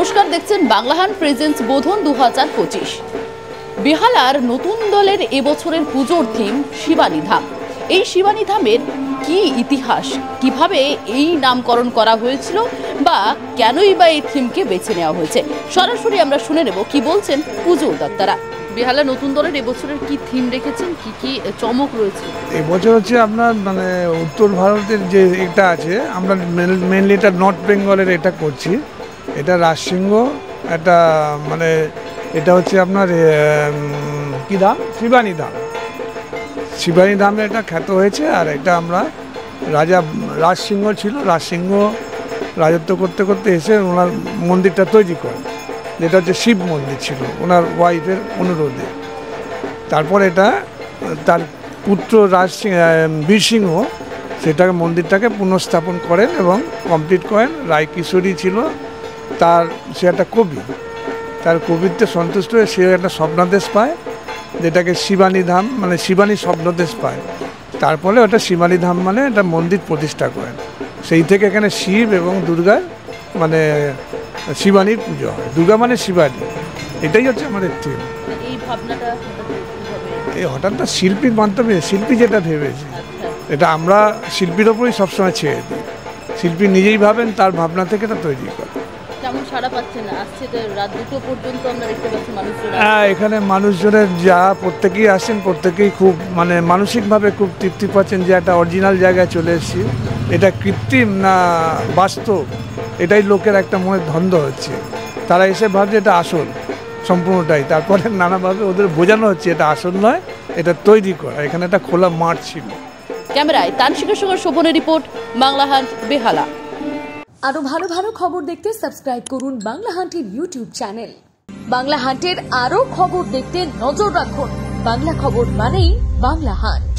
নমস্কার, দেখছেন বাংলাহান প্রেজেন্স বোধন 2025। বেহালার নতুন দলের এবছরের পুজোর থিম শিবানী ধাম। এই শিবানী ধামের কি ইতিহাস, কিভাবে এই নামকরণ করা হয়েছিল বা কেনই বা এই থিমকে বেছে নেওয়া হয়েছে, সরাসরি আমরা শুনে নেব কি বলছেন পুজো উদ্যোক্তারা। বেহালা নতুন দলের এবছরের কি থিম রেখেছেন, কি কি চমক রয়েছে? এবছর হচ্ছে আপনার মানে উত্তর ভারতের যে এটা আছে, আমরা মেনলি এটা নর্থ বেঙ্গলের এটা করছি। এটা রাজসিংহ, এটা মানে এটা হচ্ছে আপনার কী ধাম, শিবানী ধাম। শিবানী ধামে এটা খ্যাত হয়েছে। আর এটা আমরা রাজসিংহ ছিল, রাজসিংহ রাজত্ব করতে করতে এসে ওনার মন্দিরটা তৈরি করেন, যেটা হচ্ছে শিব মন্দির ছিল ওনার ওয়াইফের অনুরোধে। তারপর এটা তার পুত্র বীরসিংহ সেটাকে মন্দিরটাকে পুনঃস্থাপন করেন এবং কমপ্লিট করেন। রায়কিশোরী ছিল সে একটা কবি, তার কবিত্বে সন্তুষ্ট হয়ে সে একটা স্বপ্নাদেশ পায়, যেটাকে শিবানী ধাম মানে শিবানী স্বপ্নদেশ পায়। তারপরে ওটা শিবানী ধাম মানে একটা মন্দির প্রতিষ্ঠা করেন। সেই থেকে এখানে শিব এবং দুর্গার মানে শিবানীর পুজো হয়। দুর্গা মানে শিবানী, এটাই হচ্ছে আমাদের থিম। এই ভাবনাটা এই হঠাৎ না শিল্পীর মাধ্যমে, শিল্পী যেটা ভেবেছে এটা আমরা শিল্পীর ওপরই সবসময় ছেড়ে দিই। শিল্পী নিজেই ভাবেন, তার ভাবনা থেকে এটা তৈরি করে। কেমন সাড়া পাচ্ছেন? আসছে রাত 2টো পর্যন্ত আমরা দেখতে পাচ্ছি মানুষজন। হ্যাঁ, এখানে মানুষজনের যা প্রত্যেকেই আসেন, প্রত্যেকেই খুব মানে মানসিকভাবে খুব তৃপ্তি পাচ্ছেন যে একটা অরিজিনাল জায়গায় চলে এসেছি। এটা কৃত্রিম না বাস্তব, এটাই লোকের একটা মনে ধন্দ হচ্ছে। তারা এসে ভাবছে এটা আসল সম্পূর্ণটাই। তারপরে নানাভাবে ওদের বোঝানো হচ্ছে এটা আসল নয়, এটা তৈরি করা। এখানে একটা খোলা মাঠ ছিল। ক্যামেরায় তানশিকের সঙ্গে শোভনের রিপোর্ট, বাংলাহান, বেহালা। আরো ভালো ভালো খবর দেখতে সাবস্ক্রাইব করুন বাংলাহান্টের ইউটিউব চ্যানেল। বাংলাহান্টের আরো খবর দেখতে নজর রাখুন। বাংলা খবর মানেই বাংলাহান্ট।